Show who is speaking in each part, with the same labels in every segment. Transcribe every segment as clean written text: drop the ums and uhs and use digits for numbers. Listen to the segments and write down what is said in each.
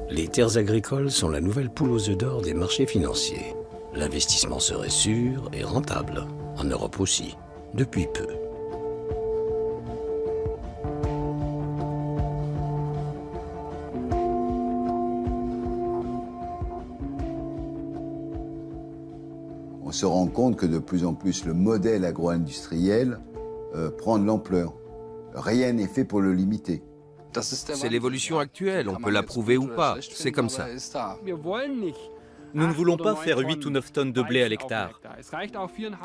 Speaker 1: Les terres agricoles sont la nouvelle poule aux œufs d'or des marchés financiers. L'investissement serait sûr et rentable, en Europe aussi, depuis peu.
Speaker 2: On se rend compte que de plus en plus le modèle agro-industriel prend de l'ampleur. Rien n'est fait pour le limiter.
Speaker 3: C'est l'évolution actuelle, on peut l'approuver ou pas, c'est comme ça.
Speaker 4: Nous ne voulons pas faire 8 ou 9 tonnes de blé à l'hectare.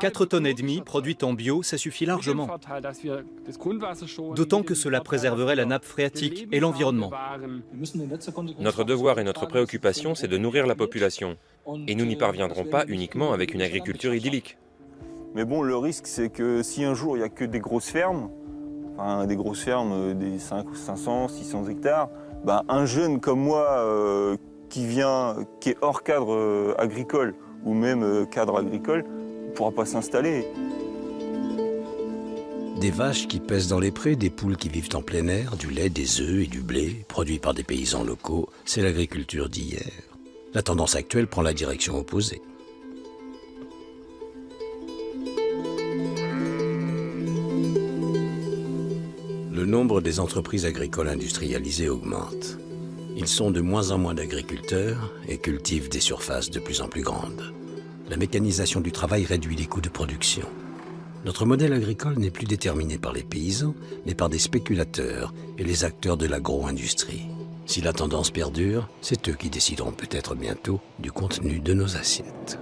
Speaker 4: 4 tonnes et demie produites en bio, ça suffit largement. D'autant que cela préserverait la nappe phréatique et l'environnement.
Speaker 5: Notre devoir et notre préoccupation, c'est de nourrir la population. Et nous n'y parviendrons pas uniquement avec une agriculture idyllique.
Speaker 6: Mais bon, le risque, c'est que si un jour il n'y a que des grosses fermes, des 500, 600 hectares, un jeune comme moi qui est hors cadre agricole ou même cadre agricole, ne pourra pas s'installer.
Speaker 1: Des vaches qui pèsent dans les prés, des poules qui vivent en plein air, du lait, des œufs et du blé, produits par des paysans locaux, c'est l'agriculture d'hier. La tendance actuelle prend la direction opposée. Le nombre des entreprises agricoles industrialisées augmente. Ils sont de moins en moins d'agriculteurs et cultivent des surfaces de plus en plus grandes. La mécanisation du travail réduit les coûts de production. Notre modèle agricole n'est plus déterminé par les paysans, mais par des spéculateurs et les acteurs de l'agro-industrie. Si la tendance perdure, c'est eux qui décideront peut-être bientôt du contenu de nos assiettes.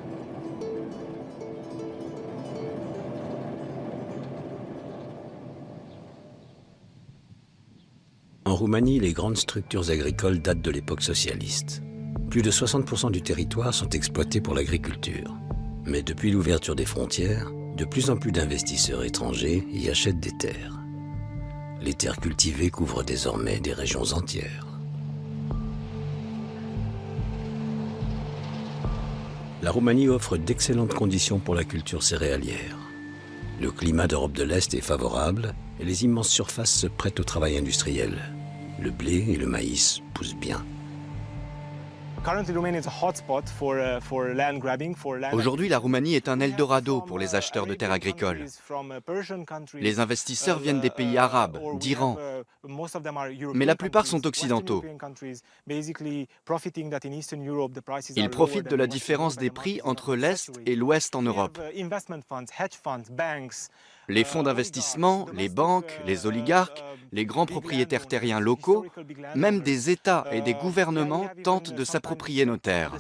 Speaker 1: En Roumanie, les grandes structures agricoles datent de l'époque socialiste. Plus de 60% du territoire sont exploités pour l'agriculture. Mais depuis l'ouverture des frontières, de plus en plus d'investisseurs étrangers y achètent des terres. Les terres cultivées couvrent désormais des régions entières. La Roumanie offre d'excellentes conditions pour la culture céréalière. Le climat d'Europe de l'Est est favorable et les immenses surfaces se prêtent au travail industriel. Le blé et le maïs poussent bien.
Speaker 7: Aujourd'hui, la Roumanie est un Eldorado pour les acheteurs de terres agricoles. Les investisseurs viennent des pays arabes, d'Iran, mais la plupart sont occidentaux. Ils profitent de la différence des prix entre l'Est et l'Ouest en Europe. Les fonds d'investissement, les banques, les oligarques, les grands propriétaires terriens locaux, même des États et des gouvernements tentent de s'approprier nos terres.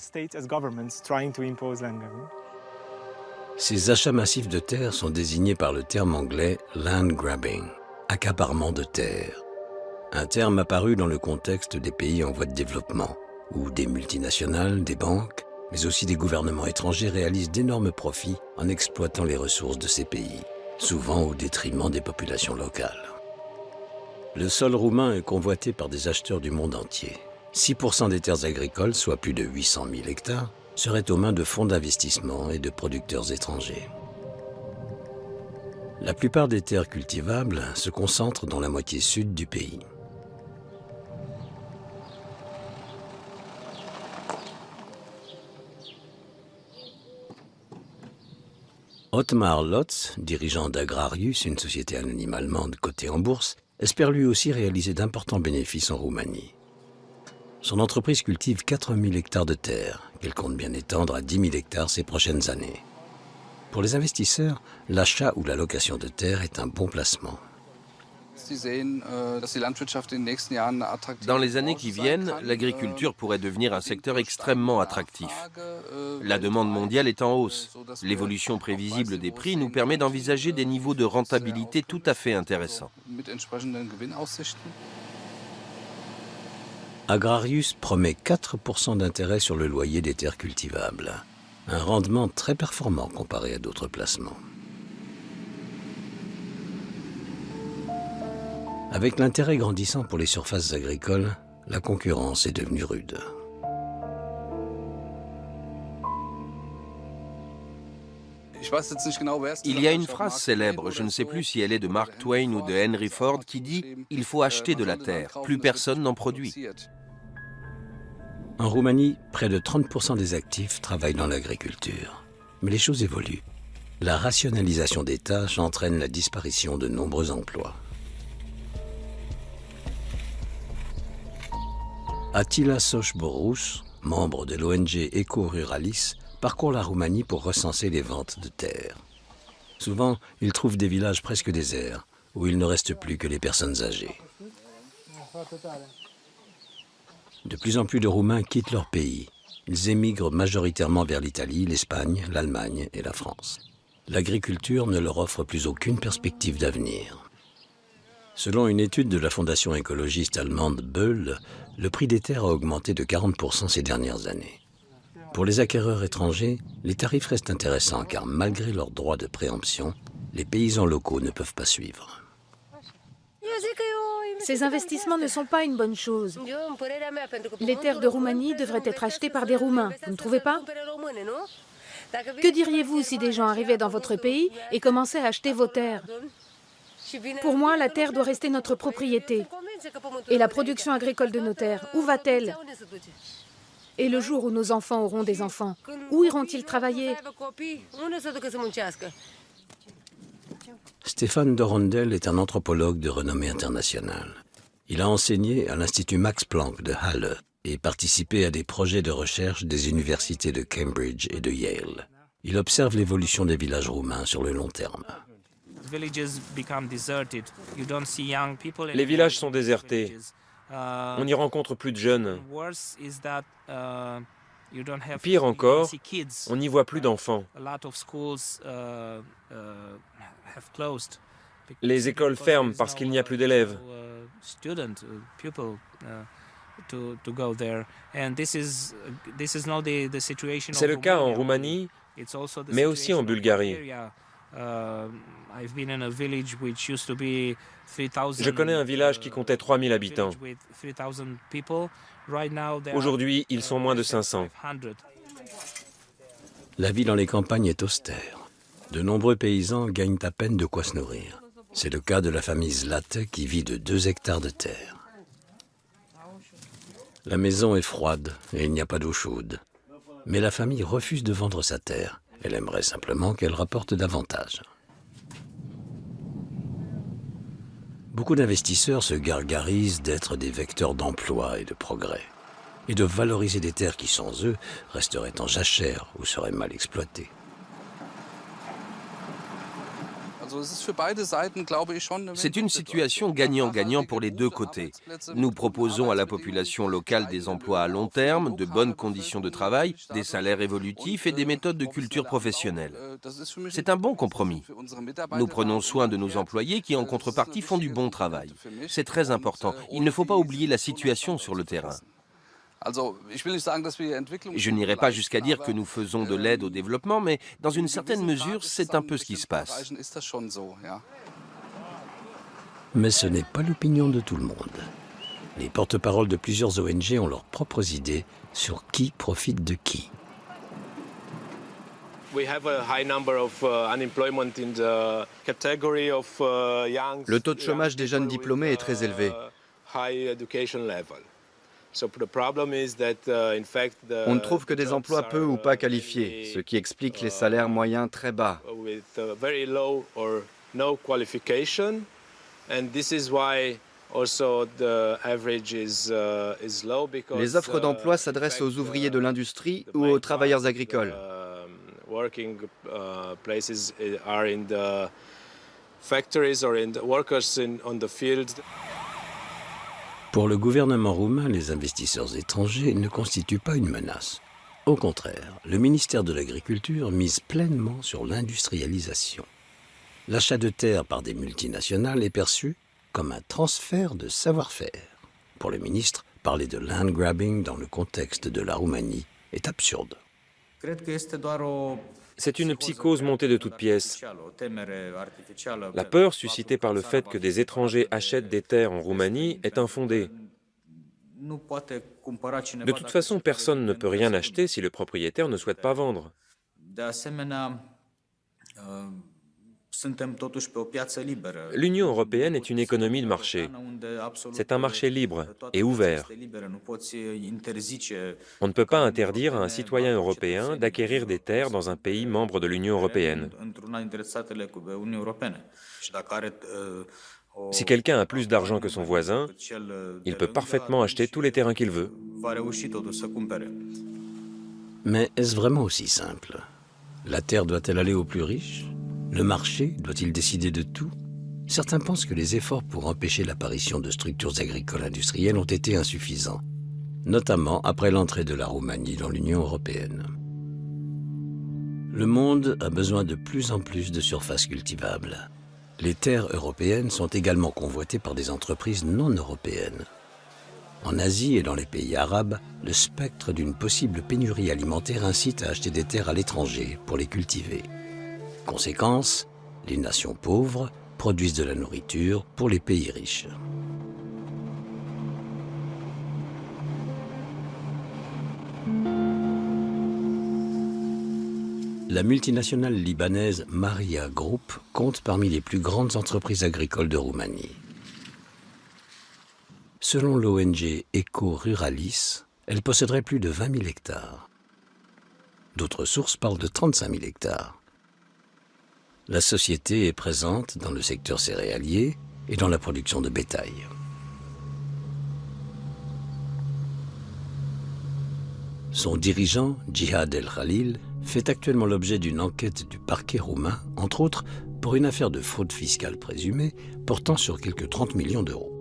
Speaker 1: Ces achats massifs de terres sont désignés par le terme anglais « land grabbing », accaparement de terres. Un terme apparu dans le contexte des pays en voie de développement, où des multinationales, des banques, mais aussi des gouvernements étrangers réalisent d'énormes profits en exploitant les ressources de ces pays, souvent au détriment des populations locales. Le sol roumain est convoité par des acheteurs du monde entier. 6% des terres agricoles, soit plus de 800 000 hectares, seraient aux mains de fonds d'investissement et de producteurs étrangers. La plupart des terres cultivables se concentrent dans la moitié sud du pays. Otmar Lotz, dirigeant d'Agrarius, une société anonyme allemande cotée en bourse, espère lui aussi réaliser d'importants bénéfices en Roumanie. Son entreprise cultive 4000 hectares de terre, qu'elle compte bien étendre à 10 000 hectares ces prochaines années. Pour les investisseurs, l'achat ou la location de terre est un bon placement.
Speaker 3: Dans les années qui viennent, l'agriculture pourrait devenir un secteur extrêmement attractif. La demande mondiale est en hausse. L'évolution prévisible des prix nous permet d'envisager des niveaux de rentabilité tout à fait intéressants.
Speaker 1: Agrarius promet 4% d'intérêt sur le loyer des terres cultivables. Un rendement très performant comparé à d'autres placements. Avec l'intérêt grandissant pour les surfaces agricoles, la concurrence est devenue rude.
Speaker 3: Il y a une phrase célèbre, je ne sais plus si elle est de Mark Twain ou de Henry Ford, qui dit « Il faut acheter de la terre, plus personne n'en produit ».
Speaker 1: En Roumanie, près de 30% des actifs travaillent dans l'agriculture. Mais les choses évoluent. La rationalisation des tâches entraîne la disparition de nombreux emplois. Attila Sochborous, membre de l'ONG Eco-Ruralis, parcourt la Roumanie pour recenser les ventes de terres. Souvent, il trouve des villages presque déserts, où il ne reste plus que les personnes âgées. De plus en plus de Roumains quittent leur pays. Ils émigrent majoritairement vers l'Italie, l'Espagne, l'Allemagne et la France. L'agriculture ne leur offre plus aucune perspective d'avenir. Selon une étude de la fondation écologiste allemande Böll, le prix des terres a augmenté de 40% ces dernières années. Pour les acquéreurs étrangers, les tarifs restent intéressants car malgré leurs droits de préemption, les paysans locaux ne peuvent pas suivre.
Speaker 8: Ces investissements ne sont pas une bonne chose. Les terres de Roumanie devraient être achetées par des Roumains, vous ne trouvez pas? Que diriez-vous si des gens arrivaient dans votre pays et commençaient à acheter vos terres? Pour moi, la terre doit rester notre propriété. Et la production agricole de nos terres, où va-t-elle? Et le jour où nos enfants auront des enfants, où iront-ils travailler?
Speaker 1: Stéphane Dorondel est un anthropologue de renommée internationale. Il a enseigné à l'Institut Max Planck de Halle et participé à des projets de recherche des universités de Cambridge et de Yale. Il observe l'évolution des villages roumains sur le long terme.
Speaker 5: Les villages sont désertés. On n'y rencontre plus de jeunes. Pire encore, on n'y voit plus d'enfants. Les écoles ferment parce qu'il n'y a plus d'élèves. C'est le cas en Roumanie, mais aussi en Bulgarie. Je connais un village qui comptait 3000 habitants. Aujourd'hui, ils sont moins de 500.
Speaker 1: La vie dans les campagnes est austère. De nombreux paysans gagnent à peine de quoi se nourrir. C'est le cas de la famille Zlate qui vit de 2 hectares de terre. La maison est froide et il n'y a pas d'eau chaude. Mais la famille refuse de vendre sa terre. Elle aimerait simplement qu'elle rapporte davantage. Beaucoup d'investisseurs se gargarisent d'être des vecteurs d'emploi et de progrès, et de valoriser des terres qui, sans eux, resteraient en jachère ou seraient mal exploitées.
Speaker 3: C'est une situation gagnant-gagnant pour les deux côtés. Nous proposons à la population locale des emplois à long terme, de bonnes conditions de travail, des salaires évolutifs et des méthodes de culture professionnelle. C'est un bon compromis. Nous prenons soin de nos employés qui, en contrepartie, font du bon travail. C'est très important. Il ne faut pas oublier la situation sur le terrain. Je n'irai pas jusqu'à dire que nous faisons de l'aide au développement, mais dans une certaine mesure, c'est un peu ce qui se passe.
Speaker 1: Mais ce n'est pas l'opinion de tout le monde. Les porte-paroles de plusieurs ONG ont leurs propres idées sur qui profite de qui.
Speaker 7: Le taux de chômage des jeunes diplômés est très élevé. On ne trouve que des emplois peu ou pas qualifiés, ce qui explique les salaires moyens très bas. Les offres d'emploi s'adressent aux ouvriers de l'industrie ou aux travailleurs agricoles.
Speaker 1: Pour le gouvernement roumain, les investisseurs étrangers ne constituent pas une menace. Au contraire, le ministère de l'Agriculture mise pleinement sur l'industrialisation. L'achat de terres par des multinationales est perçu comme un transfert de savoir-faire. Pour le ministre, parler de land grabbing dans le contexte de la Roumanie est absurde.
Speaker 5: C'est une psychose montée de toutes pièces. La peur suscitée par le fait que des étrangers achètent des terres en Roumanie est infondée. De toute façon, personne ne peut rien acheter si le propriétaire ne souhaite pas vendre. L'Union européenne est une économie de marché. C'est un marché libre et ouvert. On ne peut pas interdire à un citoyen européen d'acquérir des terres dans un pays membre de l'Union européenne. Si quelqu'un a plus d'argent que son voisin, il peut parfaitement acheter tous les terrains qu'il veut.
Speaker 1: Mais est-ce vraiment aussi simple? La terre doit-elle aller aux plus riches? Le marché doit-il décider de tout? Certains pensent que les efforts pour empêcher l'apparition de structures agricoles industrielles ont été insuffisants, notamment après l'entrée de la Roumanie dans l'Union européenne. Le monde a besoin de plus en plus de surfaces cultivables. Les terres européennes sont également convoitées par des entreprises non européennes. En Asie et dans les pays arabes, le spectre d'une possible pénurie alimentaire incite à acheter des terres à l'étranger pour les cultiver. Conséquence, les nations pauvres produisent de la nourriture pour les pays riches. La multinationale libanaise Maria Group compte parmi les plus grandes entreprises agricoles de Roumanie. Selon l'ONG Eco-Ruralis, elle posséderait plus de 20 000 hectares. D'autres sources parlent de 35 000 hectares. La société est présente dans le secteur céréalier et dans la production de bétail. Son dirigeant, Djihad El Khalil, fait actuellement l'objet d'une enquête du parquet roumain, entre autres pour une affaire de fraude fiscale présumée portant sur quelques 30 millions d'euros.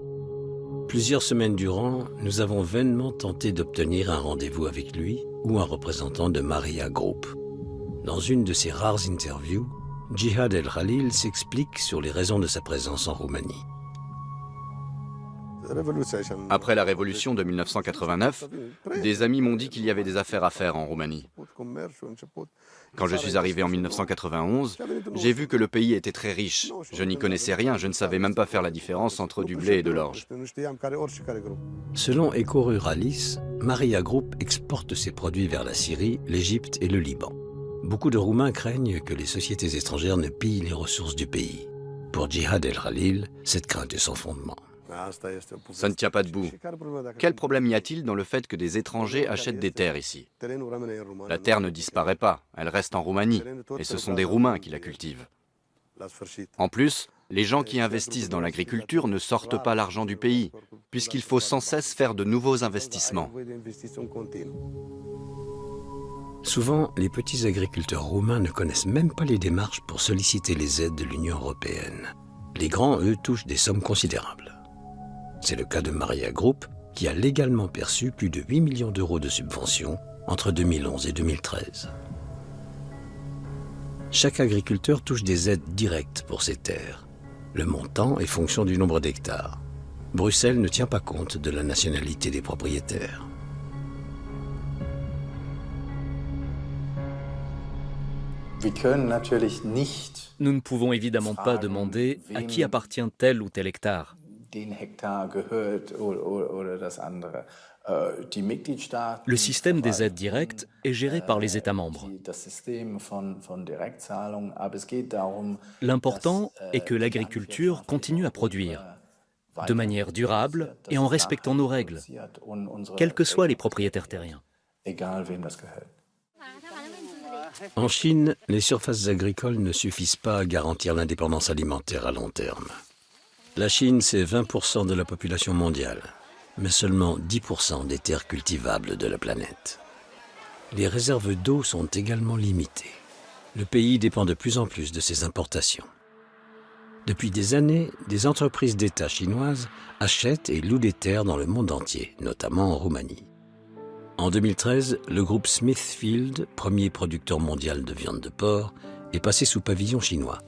Speaker 1: Plusieurs semaines durant, nous avons vainement tenté d'obtenir un rendez-vous avec lui ou un représentant de Maria Group. Dans une de ses rares interviews, Djihad El Khalil s'explique sur les raisons de sa présence en Roumanie.
Speaker 7: Après la révolution de 1989, des amis m'ont dit qu'il y avait des affaires à faire en Roumanie. Quand je suis arrivé en 1991, j'ai vu que le pays était très riche. Je n'y connaissais rien, je ne savais même pas faire la différence entre du blé et de l'orge.
Speaker 1: Selon Eco-Ruralis, Maria Group exporte ses produits vers la Syrie, l'Égypte et le Liban. Beaucoup de Roumains craignent que les sociétés étrangères ne pillent les ressources du pays. Pour Djihad El Khalil, cette crainte est sans fondement.
Speaker 7: Ça ne tient pas debout. Quel problème y a-t-il dans le fait que des étrangers achètent des terres ici? La terre ne disparaît pas, elle reste en Roumanie, et ce sont des Roumains qui la cultivent. En plus, les gens qui investissent dans l'agriculture ne sortent pas l'argent du pays, puisqu'il faut sans cesse faire de nouveaux investissements.
Speaker 1: Souvent, les petits agriculteurs roumains ne connaissent même pas les démarches pour solliciter les aides de l'Union européenne. Les grands, eux, touchent des sommes considérables. C'est le cas de Maria Group, qui a légalement perçu plus de 8 millions d'euros de subventions entre 2011 et 2013. Chaque agriculteur touche des aides directes pour ses terres. Le montant est fonction du nombre d'hectares. Bruxelles ne tient pas compte de la nationalité des propriétaires.
Speaker 4: Nous ne pouvons évidemment pas demander à qui appartient tel ou tel hectare. Le système des aides directes est géré par les États membres. L'important est que l'agriculture continue à produire, de manière durable et en respectant nos règles, quels que soient les propriétaires terriens.
Speaker 1: En Chine, les surfaces agricoles ne suffisent pas à garantir l'indépendance alimentaire à long terme. La Chine, c'est 20% de la population mondiale, mais seulement 10% des terres cultivables de la planète. Les réserves d'eau sont également limitées. Le pays dépend de plus en plus de ses importations. Depuis des années, des entreprises d'État chinoises achètent et louent des terres dans le monde entier, notamment en Roumanie. En 2013, le groupe Smithfield, premier producteur mondial de viande de porc, est passé sous pavillon chinois.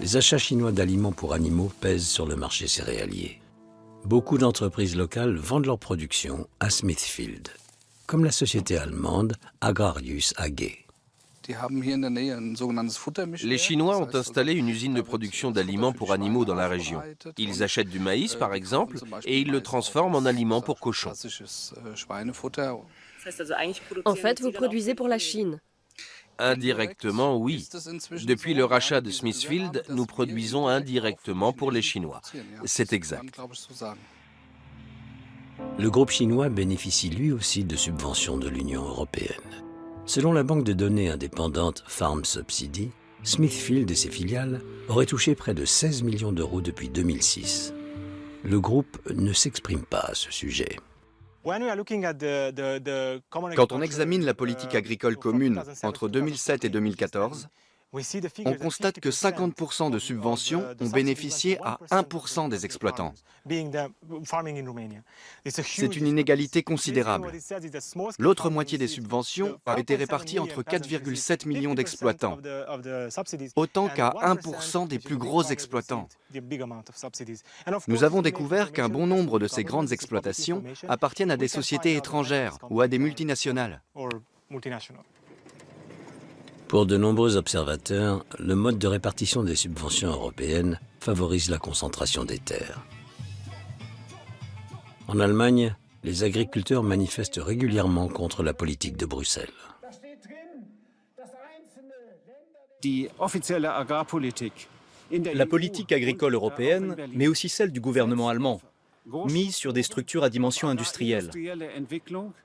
Speaker 1: Les achats chinois d'aliments pour animaux pèsent sur le marché céréalier. Beaucoup d'entreprises locales vendent leur production à Smithfield, comme la société allemande Agrarius AG.
Speaker 3: Les Chinois ont installé une usine de production d'aliments pour animaux dans la région. Ils achètent du maïs, par exemple, et ils le transforment en aliments pour cochons.
Speaker 9: En fait, vous produisez pour la Chine.
Speaker 3: Indirectement, oui. Depuis le rachat de Smithfield, nous produisons indirectement pour les Chinois. C'est exact.
Speaker 1: Le groupe chinois bénéficie lui aussi de subventions de l'Union européenne. Selon la banque de données indépendante Farm Subsidy, Smithfield et ses filiales auraient touché près de 16 millions d'euros depuis 2006. Le groupe ne s'exprime pas à ce sujet.
Speaker 7: Quand on examine la politique agricole commune entre 2007 et 2014, on constate que 50% de subventions ont bénéficié à 1% des exploitants. C'est une inégalité considérable. L'autre moitié des subventions a été répartie entre 4,7 millions d'exploitants, autant qu'à 1% des plus gros exploitants. Nous avons découvert qu'un bon nombre de ces grandes exploitations appartiennent à des sociétés étrangères ou à des multinationales.
Speaker 1: Pour de nombreux observateurs, le mode de répartition des subventions européennes favorise la concentration des terres. En Allemagne, les agriculteurs manifestent régulièrement contre la politique de Bruxelles.
Speaker 4: La politique agricole européenne, mais aussi celle du gouvernement allemand, mise sur des structures à dimension industrielle.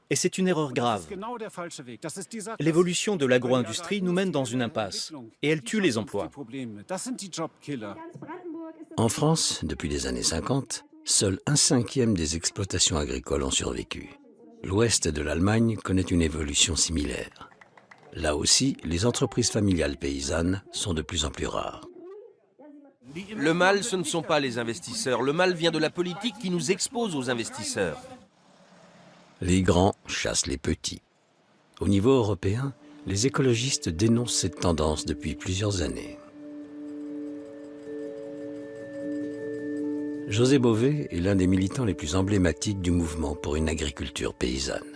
Speaker 4: Et c'est une erreur grave. L'évolution de l'agro-industrie nous mène dans une impasse et elle tue les emplois.
Speaker 1: En France, depuis les années 50, seul 1/5 des exploitations agricoles ont survécu. L'ouest de l'Allemagne connaît une évolution similaire. Là aussi, les entreprises familiales paysannes sont de plus en plus rares.
Speaker 3: Le mal, ce ne sont pas les investisseurs. Le mal vient de la politique qui nous expose aux investisseurs.
Speaker 1: Les grands chassent les petits. Au niveau européen, les écologistes dénoncent cette tendance depuis plusieurs années. José Bové est l'un des militants les plus emblématiques du mouvement pour une agriculture paysanne.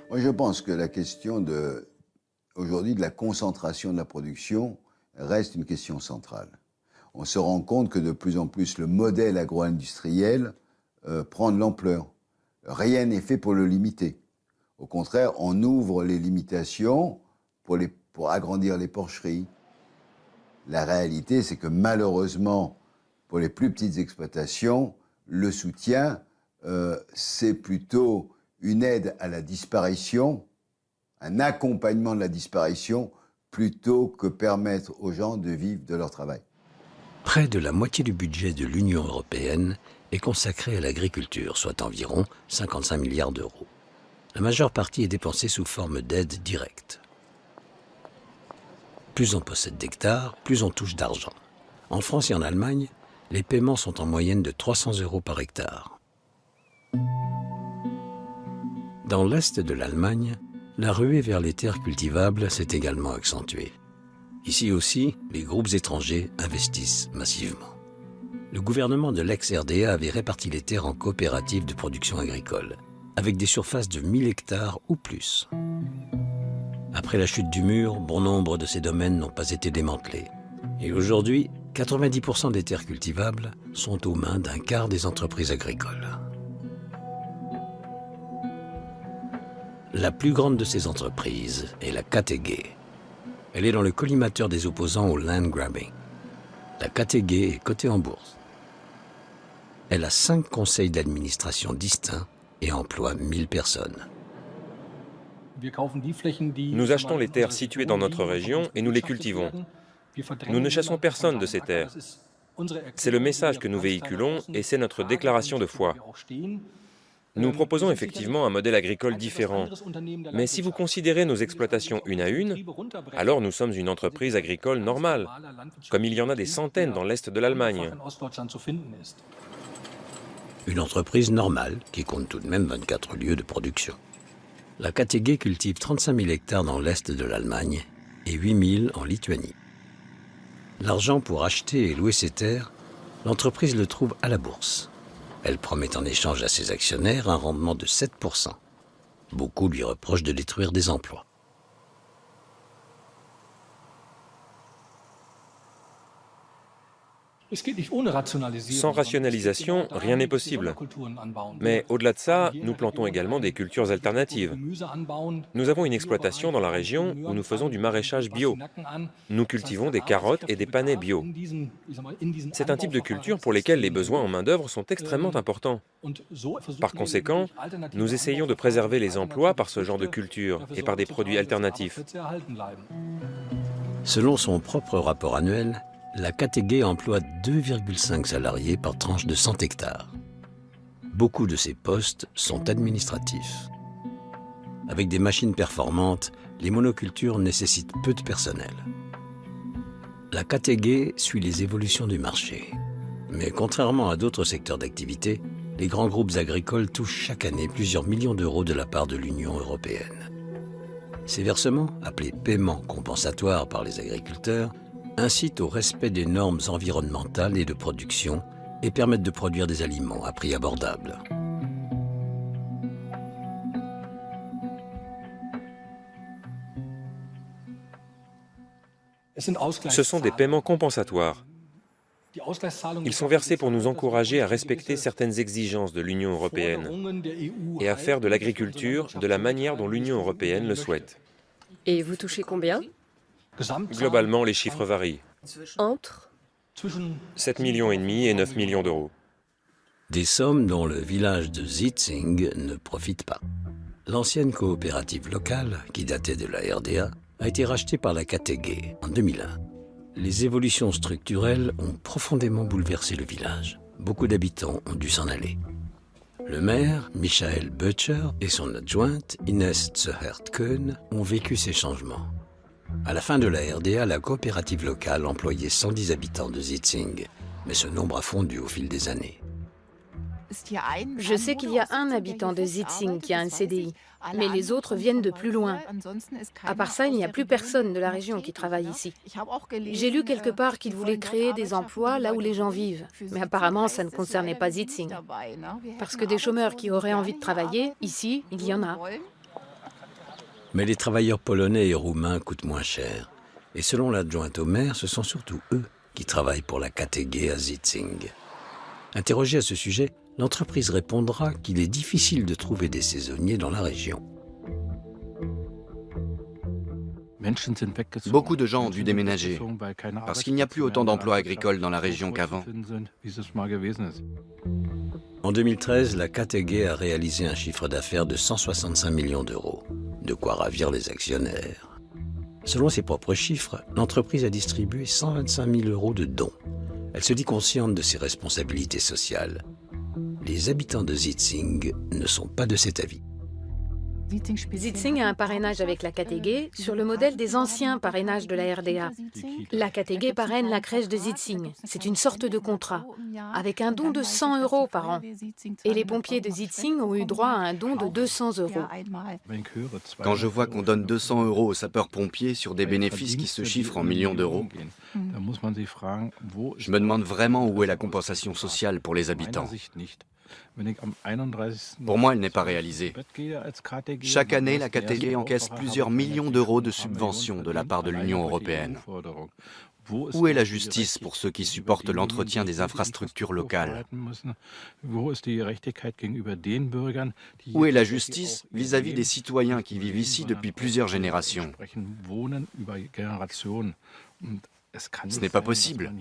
Speaker 2: Moi, je pense que la question aujourd'hui de la concentration de la production reste une question centrale. On se rend compte que de plus en plus le modèle agro-industriel prend de l'ampleur. Rien n'est fait pour le limiter. Au contraire, on ouvre les limitations pour agrandir les porcheries. La réalité, c'est que malheureusement, pour les plus petites exploitations, le soutien, c'est plutôt une aide à la disparition, un accompagnement de la disparition, plutôt que permettre aux gens de vivre de leur travail.
Speaker 1: Près de la moitié du budget de l'Union européenne est consacré à l'agriculture, soit environ 55 milliards d'euros. La majeure partie est dépensée sous forme d'aides directes. Plus on possède d'hectares, plus on touche d'argent. En France et en Allemagne, les paiements sont en moyenne de 300 € par hectare. Dans l'est de l'Allemagne, la ruée vers les terres cultivables s'est également accentuée. Ici aussi, les groupes étrangers investissent massivement. Le gouvernement de l'ex-RDA avait réparti les terres en coopératives de production agricole, avec des surfaces de 1000 hectares ou plus. Après la chute du mur, bon nombre de ces domaines n'ont pas été démantelés. Et aujourd'hui, 90% des terres cultivables sont aux mains d'un quart des entreprises agricoles. La plus grande de ces entreprises est la KTG. Elle est dans le collimateur des opposants au land grabbing. La KTG est cotée en bourse. Elle a 5 conseils d'administration distincts et emploie 1000 personnes.
Speaker 5: Nous achetons les terres situées dans notre région et nous les cultivons. Nous ne chassons personne de ces terres. C'est le message que nous véhiculons et c'est notre déclaration de foi. Nous proposons effectivement un modèle agricole différent. Mais si vous considérez nos exploitations une à une, alors nous sommes une entreprise agricole normale, comme il y en a des centaines dans l'est de l'Allemagne.
Speaker 1: Une entreprise normale qui compte tout de même 24 lieux de production. La KTG cultive 35 000 hectares dans l'est de l'Allemagne et 8 000 en Lituanie. L'argent pour acheter et louer ces terres, l'entreprise le trouve à la bourse. Elle promet en échange à ses actionnaires un rendement de 7%. Beaucoup lui reprochent de détruire des emplois.
Speaker 5: Sans rationalisation, rien n'est possible. Mais au-delà de ça, nous plantons également des cultures alternatives. Nous avons une exploitation dans la région où nous faisons du maraîchage bio. Nous cultivons des carottes et des panais bio. C'est un type de culture pour lesquelles les besoins en main-d'œuvre sont extrêmement importants. Par conséquent, nous essayons de préserver les emplois par ce genre de culture et par des produits alternatifs.
Speaker 1: Selon son propre rapport annuel, la KTG emploie 2,5 salariés par tranche de 100 hectares. Beaucoup de ces postes sont administratifs. Avec des machines performantes, les monocultures nécessitent peu de personnel. La KTG suit les évolutions du marché. Mais contrairement à d'autres secteurs d'activité, les grands groupes agricoles touchent chaque année plusieurs millions d'euros de la part de l'Union européenne. Ces versements, appelés paiements compensatoires par les agriculteurs, incitent au respect des normes environnementales et de production et permettent de produire des aliments à prix abordable.
Speaker 5: Ce sont des paiements compensatoires. Ils sont versés pour nous encourager à respecter certaines exigences de l'Union européenne et à faire de l'agriculture de la manière dont l'Union européenne le souhaite.
Speaker 9: Et vous touchez combien?
Speaker 5: Globalement, les chiffres varient.
Speaker 9: Entre
Speaker 5: 7,5 millions et 9 millions d'euros.
Speaker 1: Des sommes dont le village de Zitzing ne profite pas. L'ancienne coopérative locale, qui datait de la RDA, a été rachetée par la KTG en 2001. Les évolutions structurelles ont profondément bouleversé le village. Beaucoup d'habitants ont dû s'en aller. Le maire, Michael Butcher, et son adjointe, Ines Zehert-Köhn, ont vécu ces changements. À la fin de la RDA, la coopérative locale employait 110 habitants de Zitzing, mais ce nombre a fondu au fil des années.
Speaker 8: Je sais qu'il y a un habitant de Zitzing qui a un CDI, mais les autres viennent de plus loin. À part ça, il n'y a plus personne de la région qui travaille ici. J'ai lu quelque part qu'ils voulaient créer des emplois là où les gens vivent, mais apparemment ça ne concernait pas Zitzing. Parce que des chômeurs qui auraient envie de travailler, ici, il y en a.
Speaker 1: Mais les travailleurs polonais et roumains coûtent moins cher. Et selon l'adjointe au maire, ce sont surtout eux qui travaillent pour la KTG à Zitzing. Interrogé à ce sujet, l'entreprise répondra qu'il est difficile de trouver des saisonniers dans la région.
Speaker 7: Beaucoup de gens ont dû déménager parce qu'il n'y a plus autant d'emplois agricoles dans la région qu'avant.
Speaker 1: En 2013, la KTG a réalisé un chiffre d'affaires de 165 millions d'euros, de quoi ravir les actionnaires. Selon ses propres chiffres, l'entreprise a distribué 125 000 euros de dons. Elle se dit consciente de ses responsabilités sociales. Les habitants de Zitzing ne sont pas de cet avis.
Speaker 8: Zitzing a un parrainage avec la KTG sur le modèle des anciens parrainages de la RDA. La KTG parraine la crèche de Zitzing. C'est une sorte de contrat, avec un don de 100 euros par an. Et les pompiers de Zitzing ont eu droit à un don de 200 euros.
Speaker 7: Quand je vois qu'on donne 200 euros aux sapeurs-pompiers sur des bénéfices qui se chiffrent en millions d'euros, je me demande vraiment où est la compensation sociale pour les habitants. Pour moi, elle n'est pas réalisée. Chaque année, la KTG encaisse plusieurs millions d'euros de subventions de la part de l'Union européenne. Où est la justice pour ceux qui supportent l'entretien des infrastructures locales? Où est la justice vis-à-vis des citoyens qui vivent ici depuis plusieurs générations? Ce n'est pas possible.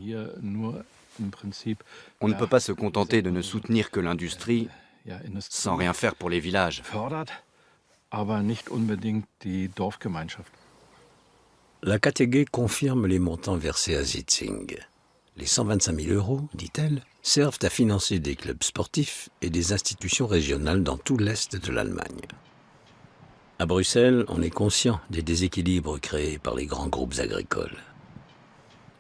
Speaker 7: On ne peut pas se contenter de ne soutenir que l'industrie sans rien faire pour les villages.
Speaker 1: La KTG confirme les montants versés à Zitzing. Les 125 000 euros, dit-elle, servent à financer des clubs sportifs et des institutions régionales dans tout l'Est de l'Allemagne. À Bruxelles, on est conscient des déséquilibres créés par les grands groupes agricoles.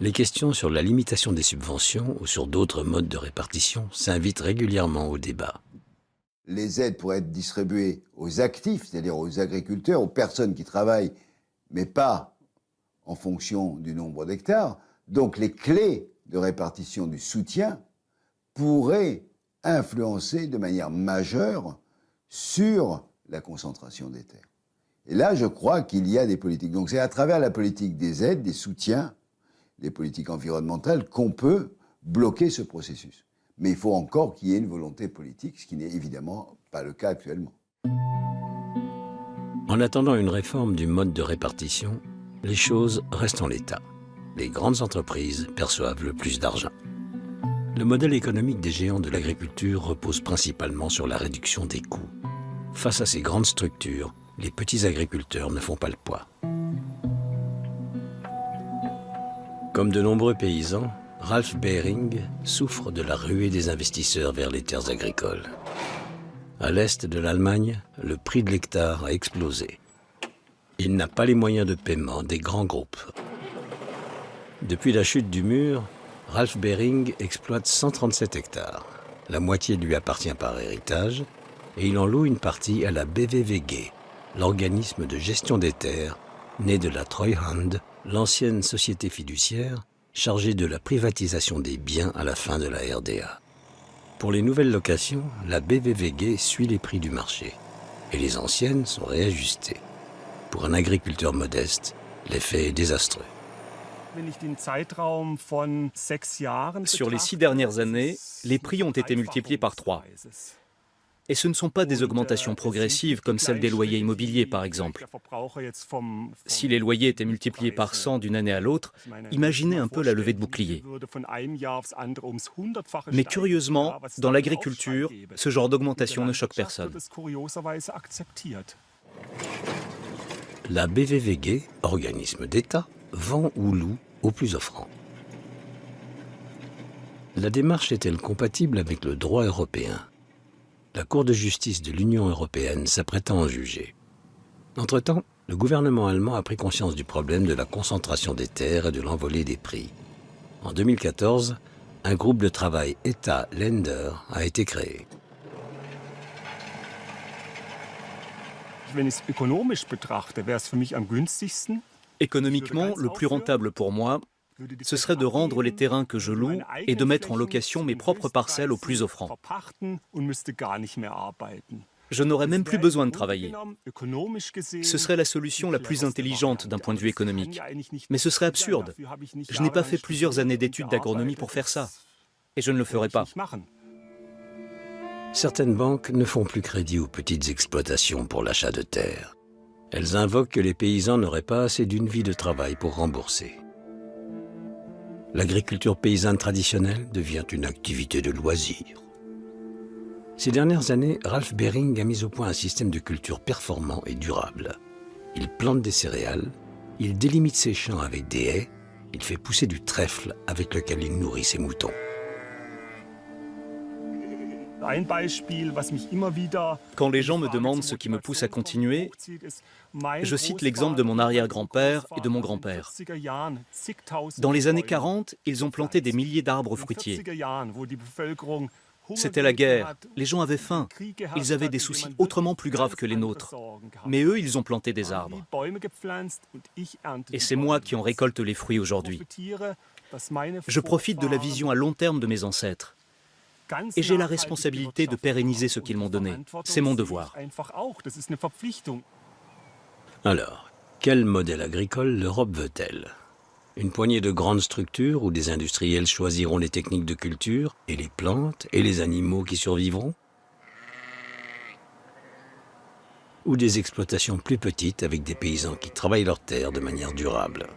Speaker 1: Les questions sur la limitation des subventions ou sur d'autres modes de répartition s'invitent régulièrement au débat.
Speaker 2: Les aides pourraient être distribuées aux actifs, c'est-à-dire aux agriculteurs, aux personnes qui travaillent, mais pas en fonction du nombre d'hectares. Donc les clés de répartition du soutien pourraient influencer de manière majeure sur la concentration des terres. Et là, je crois qu'il y a des politiques. Donc c'est à travers la politique des aides, des soutiens, les politiques environnementales, qu'on peut bloquer ce processus. Mais il faut encore qu'il y ait une volonté politique, ce qui n'est évidemment pas le cas actuellement.
Speaker 1: En attendant une réforme du mode de répartition, les choses restent en l'état. Les grandes entreprises perçoivent le plus d'argent. Le modèle économique des géants de l'agriculture repose principalement sur la réduction des coûts. Face à ces grandes structures, les petits agriculteurs ne font pas le poids. Comme de nombreux paysans, Ralph Behring souffre de la ruée des investisseurs vers les terres agricoles. À l'est de l'Allemagne, le prix de l'hectare a explosé. Il n'a pas les moyens de paiement des grands groupes. Depuis la chute du mur, Ralph Behring exploite 137 hectares. La moitié lui appartient par héritage et il en loue une partie à la BVVG, l'organisme de gestion des terres, né de la Treuhand, l'ancienne société fiduciaire chargée de la privatisation des biens à la fin de la RDA. Pour les nouvelles locations, la BVVG suit les prix du marché et les anciennes sont réajustées. Pour un agriculteur modeste, l'effet est désastreux.
Speaker 4: Sur les 6 dernières années, les prix ont été multipliés par 3. Et ce ne sont pas des augmentations progressives comme celles des loyers immobiliers, par exemple. Si les loyers étaient multipliés par 100 d'une année à l'autre, imaginez un peu la levée de bouclier. Mais curieusement, dans l'agriculture, ce genre d'augmentation ne choque personne.
Speaker 1: La BVVG, organisme d'État, vend ou loue au plus offrant. La démarche est-elle compatible avec le droit européen ? La Cour de justice de l'Union européenne s'apprête à en juger. Entre-temps, le gouvernement allemand a pris conscience du problème de la concentration des terres et de l'envolée des prix. En 2014, un groupe de travail État-Länder a été créé.
Speaker 4: Économiquement, le plus rentable pour moi, ce serait de rendre les terrains que je loue et de mettre en location mes propres parcelles aux plus offrants. Je n'aurais même plus besoin de travailler. Ce serait la solution la plus intelligente d'un point de vue économique. Mais ce serait absurde. Je n'ai pas fait plusieurs années d'études d'agronomie pour faire ça. Et je ne le ferai pas.
Speaker 1: Certaines banques ne font plus crédit aux petites exploitations pour l'achat de terres. Elles invoquent que les paysans n'auraient pas assez d'une vie de travail pour rembourser. L'agriculture paysanne traditionnelle devient une activité de loisir. Ces dernières années, Ralph Behring a mis au point un système de culture performant et durable. Il plante des céréales, il délimite ses champs avec des haies, il fait pousser du trèfle avec lequel il nourrit ses moutons.
Speaker 4: Quand les gens me demandent ce qui me pousse à continuer, je cite l'exemple de mon arrière-grand-père et de mon grand-père. Dans les années 40, ils ont planté des milliers d'arbres fruitiers. C'était la guerre, les gens avaient faim, ils avaient des soucis autrement plus graves que les nôtres. Mais eux, ils ont planté des arbres. Et c'est moi qui en récolte les fruits aujourd'hui. Je profite de la vision à long terme de mes ancêtres. Et j'ai la responsabilité de pérenniser ce qu'ils m'ont donné. C'est mon devoir.
Speaker 1: Alors, quel modèle agricole l'Europe veut-elle ? Une poignée de grandes structures où des industriels choisiront les techniques de culture et les plantes et les animaux qui survivront ? Ou des exploitations plus petites avec des paysans qui travaillent leurs terres de manière durable ?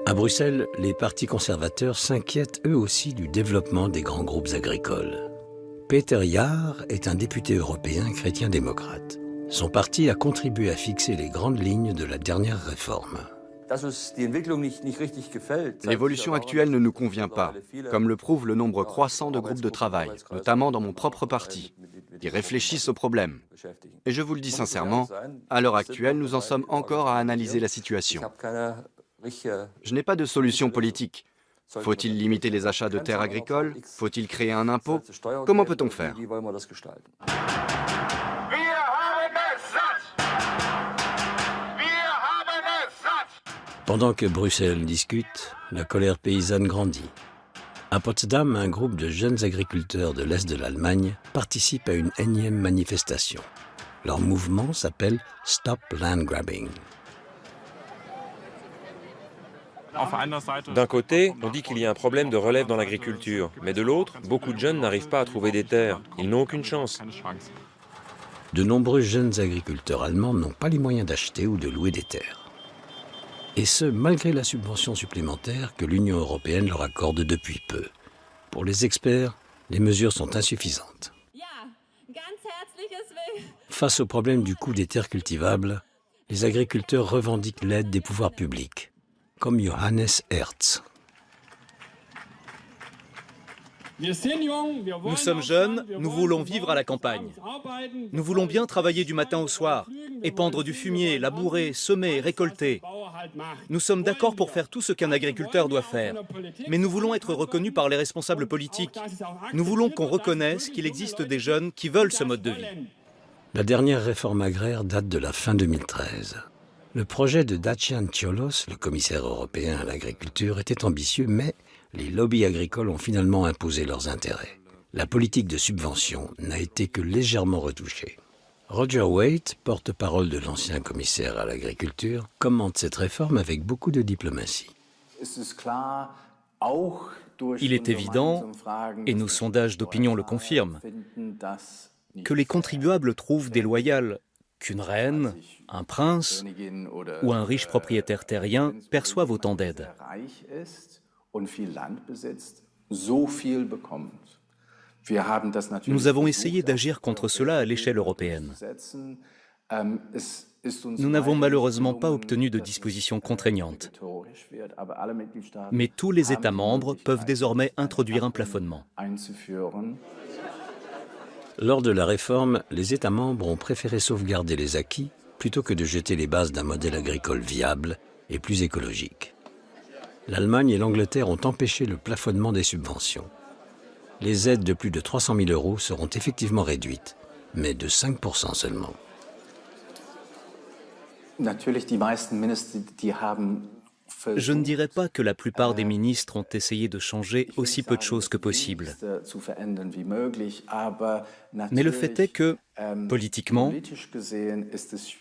Speaker 1: À Bruxelles, les partis conservateurs s'inquiètent eux aussi du développement des grands groupes agricoles. Peter Jaar est un député européen chrétien-démocrate. Son parti a contribué à fixer les grandes lignes de la dernière réforme.
Speaker 7: L'évolution actuelle ne nous convient pas, comme le prouve le nombre croissant de groupes de travail, notamment dans mon propre parti, qui réfléchissent au problème. Et je vous le dis sincèrement, à l'heure actuelle, nous en sommes encore à analyser la situation. Je n'ai pas de solution politique. Faut-il limiter les achats de terres agricoles? Faut-il créer un impôt? Comment peut-on faire?
Speaker 1: Pendant que Bruxelles discute, la colère paysanne grandit. À Potsdam, un groupe de jeunes agriculteurs de l'Est de l'Allemagne participe à une énième manifestation. Leur mouvement s'appelle Stop Land Grabbing.
Speaker 5: D'un côté, on dit qu'il y a un problème de relève dans l'agriculture, mais de l'autre, beaucoup de jeunes n'arrivent pas à trouver des terres. Ils n'ont aucune chance.
Speaker 1: De nombreux jeunes agriculteurs allemands n'ont pas les moyens d'acheter ou de louer des terres. Et ce, malgré la subvention supplémentaire que l'Union européenne leur accorde depuis peu. Pour les experts, les mesures sont insuffisantes. Face au problème du coût des terres cultivables, les agriculteurs revendiquent l'aide des pouvoirs publics, comme Johannes Hertz.
Speaker 4: Nous sommes jeunes, nous voulons vivre à la campagne. Nous voulons bien travailler du matin au soir, épandre du fumier, labourer, semer, récolter. Nous sommes d'accord pour faire tout ce qu'un agriculteur doit faire. Mais nous voulons être reconnus par les responsables politiques. Nous voulons qu'on reconnaisse qu'il existe des jeunes qui veulent ce mode de vie.
Speaker 1: La dernière réforme agraire date de la fin 2013. Le projet de Dacian Cioloș, le commissaire européen à l'agriculture, était ambitieux, mais les lobbies agricoles ont finalement imposé leurs intérêts. La politique de subvention n'a été que légèrement retouchée. Roger Waite, porte-parole de l'ancien commissaire à l'agriculture, commente cette réforme avec beaucoup de diplomatie.
Speaker 4: Il est évident, et nos sondages d'opinion le confirment, que les contribuables trouvent déloyal qu'une reine, un prince ou un riche propriétaire terrien perçoivent autant d'aide. Nous avons essayé d'agir contre cela à l'échelle européenne. Nous n'avons malheureusement pas obtenu de dispositions contraignantes. Mais tous les États membres peuvent désormais introduire un plafonnement.
Speaker 1: Lors de la réforme, les États membres ont préféré sauvegarder les acquis plutôt que de jeter les bases d'un modèle agricole viable et plus écologique. L'Allemagne et l'Angleterre ont empêché le plafonnement des subventions. Les aides de plus de 300 000 € seront effectivement réduites, mais de 5% seulement.
Speaker 4: Je ne dirais pas que la plupart des ministres ont essayé de changer aussi peu de choses que possible. Mais le fait est que, politiquement,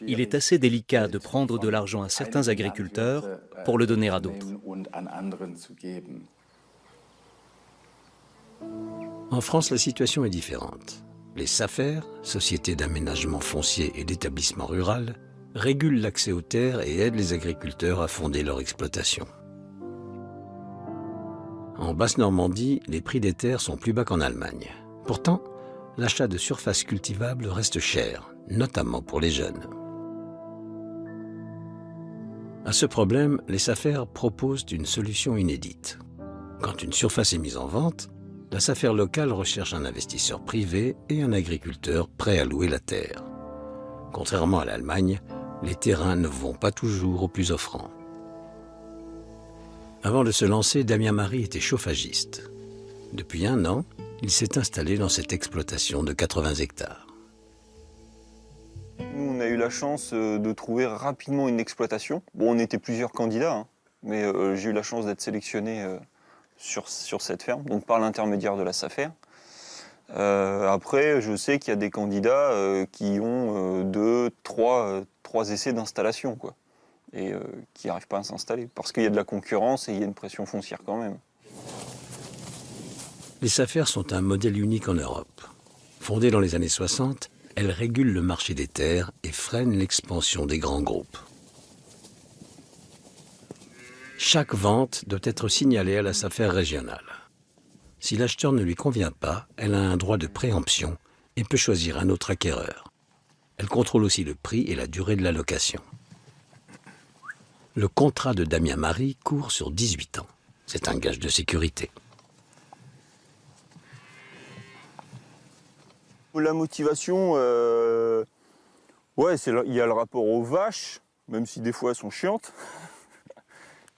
Speaker 4: il est assez délicat de prendre de l'argent à certains agriculteurs pour le donner à d'autres.
Speaker 1: En France, la situation est différente. Les SAFER, Sociétés d'aménagement foncier et d'établissement rural, régulent l'accès aux terres et aident les agriculteurs à fonder leur exploitation. En Basse-Normandie, les prix des terres sont plus bas qu'en Allemagne. Pourtant, l'achat de surfaces cultivables reste cher, notamment pour les jeunes. À ce problème, les SAFER proposent une solution inédite. Quand une surface est mise en vente, la SAFER locale recherche un investisseur privé et un agriculteur prêt à louer la terre. Contrairement à l'Allemagne, les terrains ne vont pas toujours au plus offrant. Avant de se lancer, Damien Marie était chauffagiste. Depuis 1 an, il s'est installé dans cette exploitation de 80 hectares.
Speaker 6: Nous, on a eu la chance de trouver rapidement une exploitation. Bon, on était plusieurs candidats, hein, mais j'ai eu la chance d'être sélectionné sur cette ferme, donc par l'intermédiaire de la SAFER. Après, je sais qu'il y a des candidats qui ont 2, 3 essais d'installation, quoi, et qui n'arrivent pas à s'installer, parce qu'il y a de la concurrence et il y a une pression foncière quand même.
Speaker 1: Les SAFER sont un modèle unique en Europe. Fondées dans les années 60, elles régulent le marché des terres et freinent l'expansion des grands groupes. Chaque vente doit être signalée à la SAFER régionale. Si l'acheteur ne lui convient pas, elle a un droit de préemption et peut choisir un autre acquéreur. Elle contrôle aussi le prix et la durée de la location. Le contrat de Damien Marie court sur 18 ans. C'est un gage de sécurité.
Speaker 6: La motivation, ouais, il y a le rapport aux vaches, même si des fois elles sont chiantes.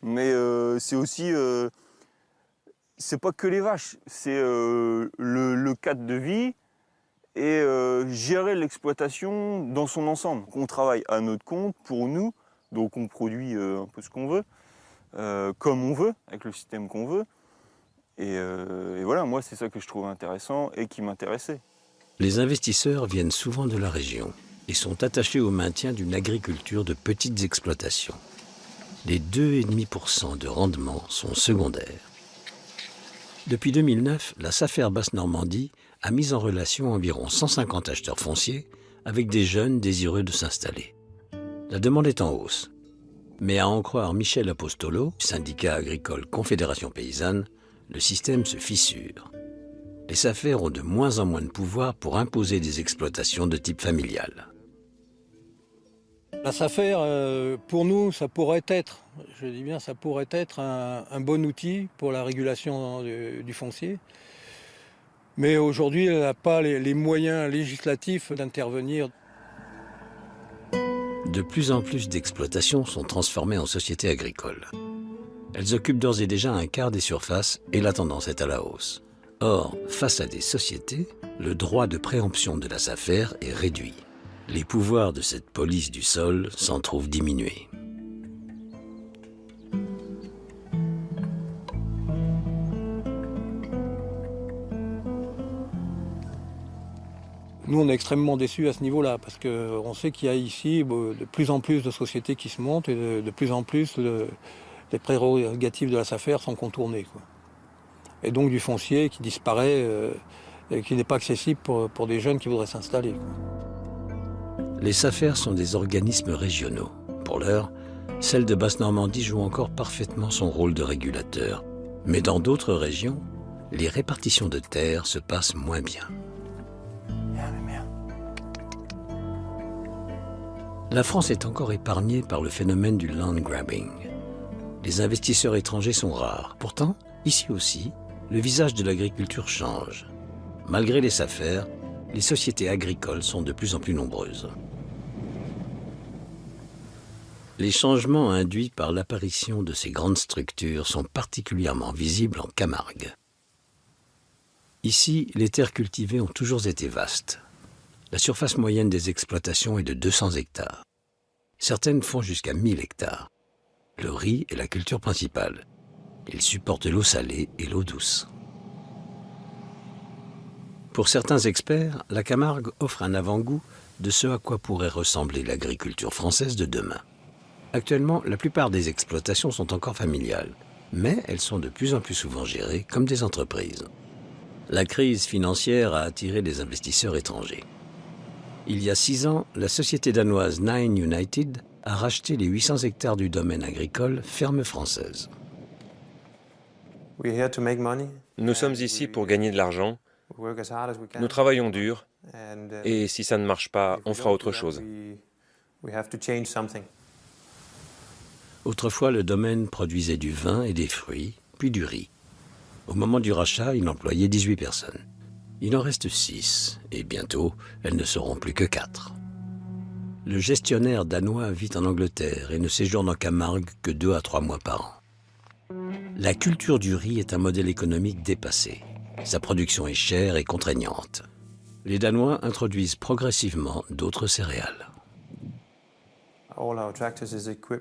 Speaker 6: Mais c'est aussi, c'est pas que les vaches, c'est le cadre de vie et gérer l'exploitation dans son ensemble. On travaille à notre compte, pour nous, donc on produit un peu ce qu'on veut. comme on veut, avec le système qu'on veut. Et voilà, moi, c'est ça que je trouvais intéressant et qui m'intéressait.
Speaker 1: Les investisseurs viennent souvent de la région et sont attachés au maintien d'une agriculture de petites exploitations. Les 2,5% de rendement sont secondaires. Depuis 2009, la SAFER Basse-Normandie a mis en relation environ 150 acheteurs fonciers avec des jeunes désireux de s'installer. La demande est en hausse. Mais à en croire Michel Apostolo, syndicat agricole Confédération Paysanne, le système se fissure. Les SAFER ont de moins en moins de pouvoir pour imposer des exploitations de type familial.
Speaker 10: La SAFER, pour nous, ça pourrait être, je dis bien, ça pourrait être un bon outil pour la régulation du foncier. Mais aujourd'hui, elle n'a pas les moyens législatifs d'intervenir.
Speaker 1: De plus en plus d'exploitations sont transformées en sociétés agricoles. Elles occupent d'ores et déjà un quart des surfaces et la tendance est à la hausse. Or, face à des sociétés, le droit de préemption de la SAFER est réduit. Les pouvoirs de cette police du sol s'en trouvent diminués.
Speaker 10: Nous, on est extrêmement déçus à ce niveau-là, parce qu'on sait qu'il y a ici de plus en plus de sociétés qui se montent et de plus en plus les prérogatives de la SAFER sont contournées, quoi. Et donc du foncier qui disparaît et qui n'est pas accessible pour des jeunes qui voudraient s'installer, quoi.
Speaker 1: Les SAFER sont des organismes régionaux. Pour l'heure, celle de Basse-Normandie joue encore parfaitement son rôle de régulateur. Mais dans d'autres régions, les répartitions de terres se passent moins bien. La France est encore épargnée par le phénomène du land grabbing. Les investisseurs étrangers sont rares. Pourtant, ici aussi, le visage de l'agriculture change. Malgré les SAFER, les sociétés agricoles sont de plus en plus nombreuses. Les changements induits par l'apparition de ces grandes structures sont particulièrement visibles en Camargue. Ici, les terres cultivées ont toujours été vastes. La surface moyenne des exploitations est de 200 hectares. Certaines font jusqu'à 1000 hectares. Le riz est la culture principale. Il supporte l'eau salée et l'eau douce. Pour certains experts, la Camargue offre un avant-goût de ce à quoi pourrait ressembler l'agriculture française de demain. Actuellement, la plupart des exploitations sont encore familiales, mais elles sont de plus en plus souvent gérées comme des entreprises. La crise financière a attiré des investisseurs étrangers. Il y a 6 ans, la société danoise Nine United a racheté les 800 hectares du domaine agricole Ferme Française.
Speaker 5: Nous sommes ici pour gagner de l'argent. Nous travaillons dur. Et si ça ne marche pas, on fera autre chose.
Speaker 1: Autrefois, le domaine produisait du vin et des fruits, puis du riz. Au moment du rachat, il employait 18 personnes. Il en reste 6, et bientôt, elles ne seront plus que 4. Le gestionnaire danois vit en Angleterre et ne séjourne en Camargue que 2 à 3 mois par an. La culture du riz est un modèle économique dépassé. Sa production est chère et contraignante. Les Danois introduisent progressivement d'autres céréales.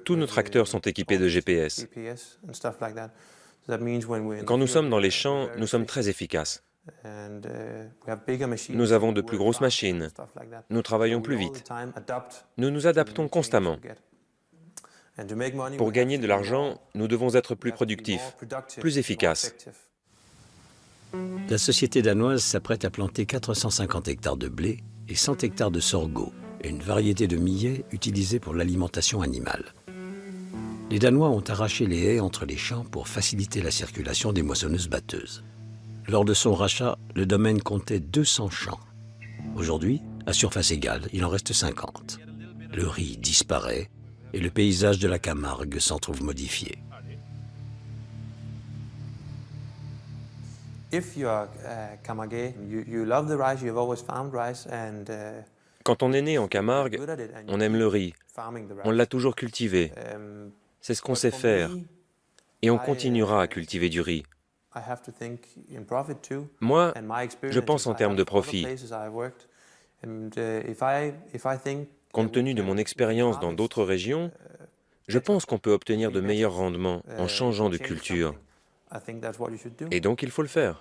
Speaker 5: Tous nos tracteurs sont équipés de GPS. Quand nous sommes dans les champs, nous sommes très efficaces. Nous avons de plus grosses machines. Nous travaillons plus vite. Nous nous adaptons constamment. Pour gagner de l'argent, nous devons être plus productifs, plus efficaces.
Speaker 1: La société danoise s'apprête à planter 450 hectares de blé et 100 hectares de sorgho, une variété de millet utilisée pour l'alimentation animale. Les Danois ont arraché les haies entre les champs pour faciliter la circulation des moissonneuses-batteuses. Lors de son rachat, le domaine comptait 200 champs. Aujourd'hui, à surface égale, il en reste 50. Le riz disparaît et le paysage de la Camargue s'en trouve modifié.
Speaker 5: Quand on est né en Camargue, on aime le riz. On l'a toujours cultivé. C'est ce qu'on sait faire. Et on continuera à cultiver du riz. Moi, je pense en termes de profit. Compte tenu de mon expérience dans d'autres régions, Je pense qu'on peut obtenir de meilleurs rendements en changeant de culture. Et donc il faut le faire.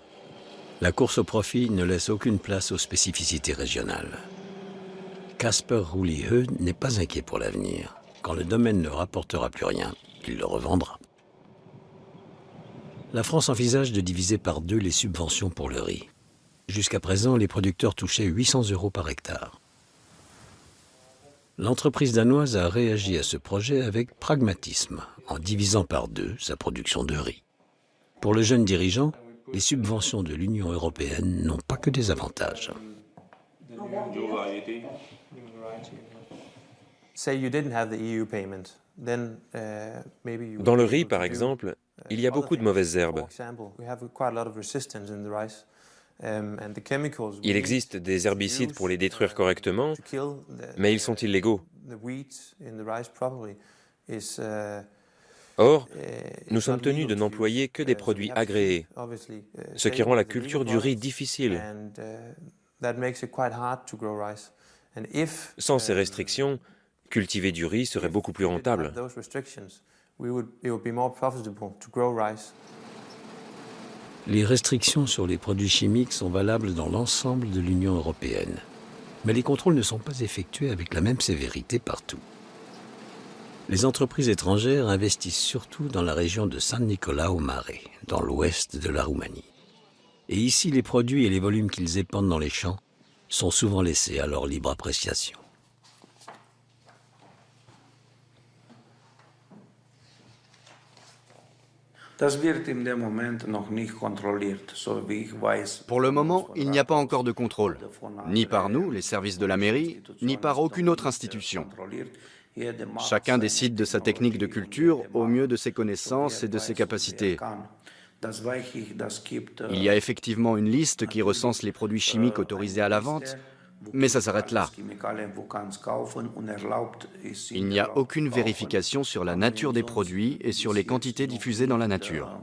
Speaker 1: La course au profit ne laisse aucune place aux spécificités régionales. Casper Roulieu n'est pas inquiet pour l'avenir. Quand le domaine ne rapportera plus rien, il le revendra. La France envisage de diviser par 2 les subventions pour le riz. Jusqu'à présent, les producteurs touchaient 800 € par hectare. L'entreprise danoise a réagi à ce projet avec pragmatisme, en divisant par 2 sa production de riz. Pour le jeune dirigeant, les subventions de l'Union européenne n'ont pas que des avantages.
Speaker 5: Dans le riz, par exemple, il y a beaucoup de mauvaises herbes. Il existe des herbicides pour les détruire correctement, mais ils sont illégaux. Or, nous sommes tenus de n'employer que des produits agréés, ce qui rend la culture du riz difficile. Sans ces restrictions, cultiver du riz serait beaucoup plus rentable.
Speaker 1: Les restrictions sur les produits chimiques sont valables dans l'ensemble de l'Union européenne. Mais les contrôles ne sont pas effectués avec la même sévérité partout. Les entreprises étrangères investissent surtout dans la région de San Nicolau Mare, dans l'ouest de la Roumanie. Et ici, les produits et les volumes qu'ils épandent dans les champs sont souvent laissés à leur libre appréciation.
Speaker 7: Pour le moment, il n'y a pas encore de contrôle, ni par nous, les services de la mairie, ni par aucune autre institution. Chacun décide de sa technique de culture au mieux de ses connaissances et de ses capacités. Il y a effectivement une liste qui recense les produits chimiques autorisés à la vente, mais ça s'arrête là. Il n'y a aucune vérification sur la nature des produits et sur les quantités diffusées dans la nature.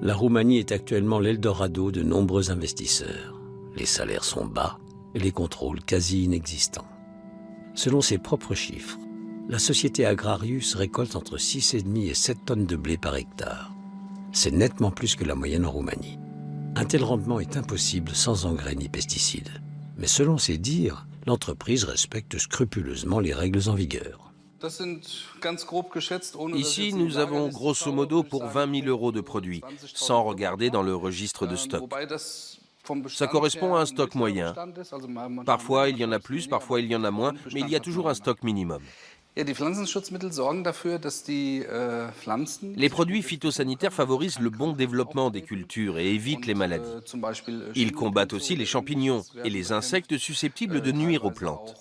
Speaker 1: La Roumanie est actuellement l'Eldorado de nombreux investisseurs. Les salaires sont bas et les contrôles quasi inexistants. Selon ses propres chiffres, la société Agrarius récolte entre 6,5 et 7 tonnes de blé par hectare. C'est nettement plus que la moyenne en Roumanie. Un tel rendement est impossible sans engrais ni pesticides. Mais selon ses dires, l'entreprise respecte scrupuleusement les règles en vigueur.
Speaker 3: Ici, nous avons grosso modo pour 20 000 € de produits, sans regarder dans le registre de stock. Ça correspond à un stock moyen. Parfois, il y en a plus, parfois, il y en a moins, mais il y a toujours un stock minimum. Les produits phytosanitaires favorisent le bon développement des cultures et évitent les maladies. Ils combattent aussi les champignons et les insectes susceptibles de nuire aux plantes.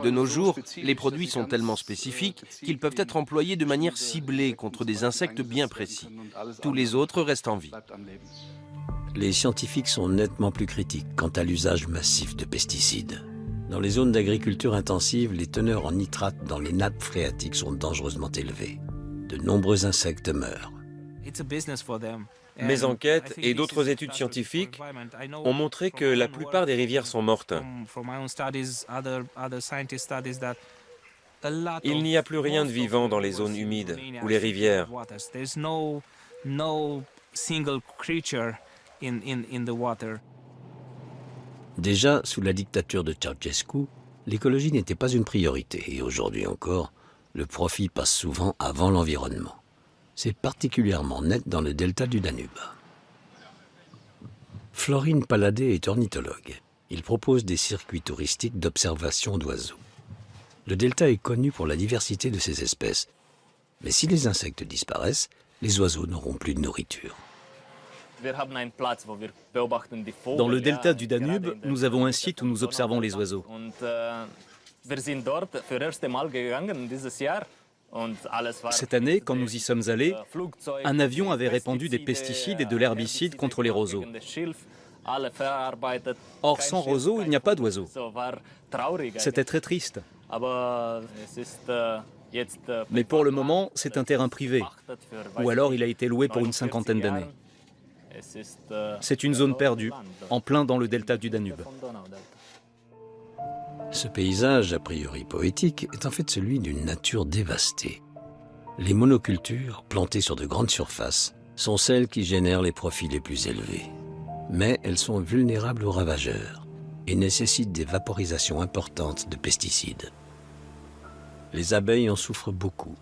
Speaker 3: De nos jours, les produits sont tellement spécifiques qu'ils peuvent être employés de manière ciblée contre des insectes bien précis. Tous les autres restent en vie.
Speaker 1: Les scientifiques sont nettement plus critiques quant à l'usage massif de pesticides. Dans les zones d'agriculture intensive, les teneurs en nitrates dans les nappes phréatiques sont dangereusement élevées. De nombreux insectes meurent.
Speaker 5: Mes enquêtes et d'autres études scientifiques ont montré que la plupart des rivières sont mortes. Il n'y a plus rien de vivant dans les zones humides ou les rivières.
Speaker 1: Déjà, sous la dictature de Ceausescu, l'écologie n'était pas une priorité. Et aujourd'hui encore, le profit passe souvent avant l'environnement. C'est particulièrement net dans le delta du Danube. Florin Paladé est ornithologue. Il propose des circuits touristiques d'observation d'oiseaux. Le delta est connu pour la diversité de ses espèces. Mais si les insectes disparaissent, les oiseaux n'auront plus de nourriture.
Speaker 4: Dans le delta du Danube, nous avons un site où nous observons les oiseaux. Cette année, quand nous y sommes allés, un avion avait répandu des pesticides et de l'herbicide contre les roseaux. Or, sans roseaux, il n'y a pas d'oiseaux. C'était très triste. Mais pour le moment, c'est un terrain privé. Ou alors il a été loué pour une 50aine d'années. C'est une zone perdue, en plein dans le delta du Danube.
Speaker 1: Ce paysage, a priori poétique, est en fait celui d'une nature dévastée. Les monocultures, plantées sur de grandes surfaces, sont celles qui génèrent les profits les plus élevés. Mais elles sont vulnérables aux ravageurs et nécessitent des vaporisations importantes de pesticides. Les abeilles en souffrent beaucoup.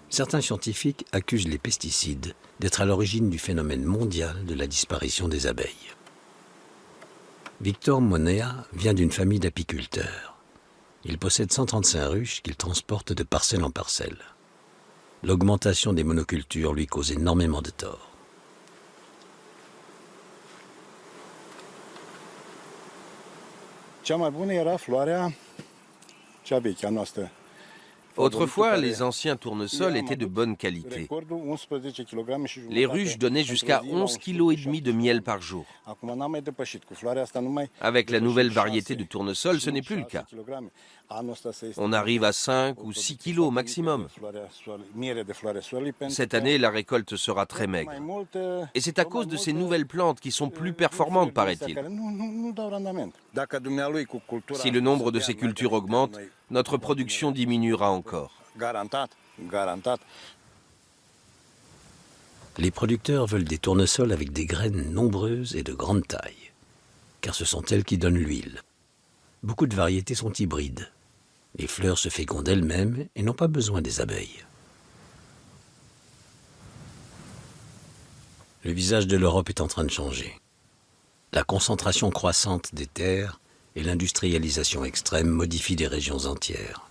Speaker 1: Certains scientifiques accusent les pesticides d'être à l'origine du phénomène mondial de la disparition des abeilles. Victor Monea vient d'une famille d'apiculteurs. Il possède 135 ruches qu'il transporte de parcelle en parcelle. L'augmentation des monocultures lui cause énormément de tort.
Speaker 3: Autrefois, les anciens tournesols étaient de bonne qualité. Les ruches donnaient jusqu'à 11,5 kg de miel par jour. Avec la nouvelle variété de tournesol, ce n'est plus le cas. On arrive à 5 ou 6 kg maximum. Cette année, la récolte sera très maigre. Et c'est à cause de ces nouvelles plantes qui sont plus performantes, paraît-il. Si le nombre de ces cultures augmente, notre production diminuera encore.
Speaker 1: Les producteurs veulent des tournesols avec des graines nombreuses et de grande taille, car ce sont elles qui donnent l'huile. Beaucoup de variétés sont hybrides. Les fleurs se fécondent elles-mêmes et n'ont pas besoin des abeilles. Le visage de l'Europe est en train de changer. La concentration croissante des terres et l'industrialisation extrême modifient des régions entières.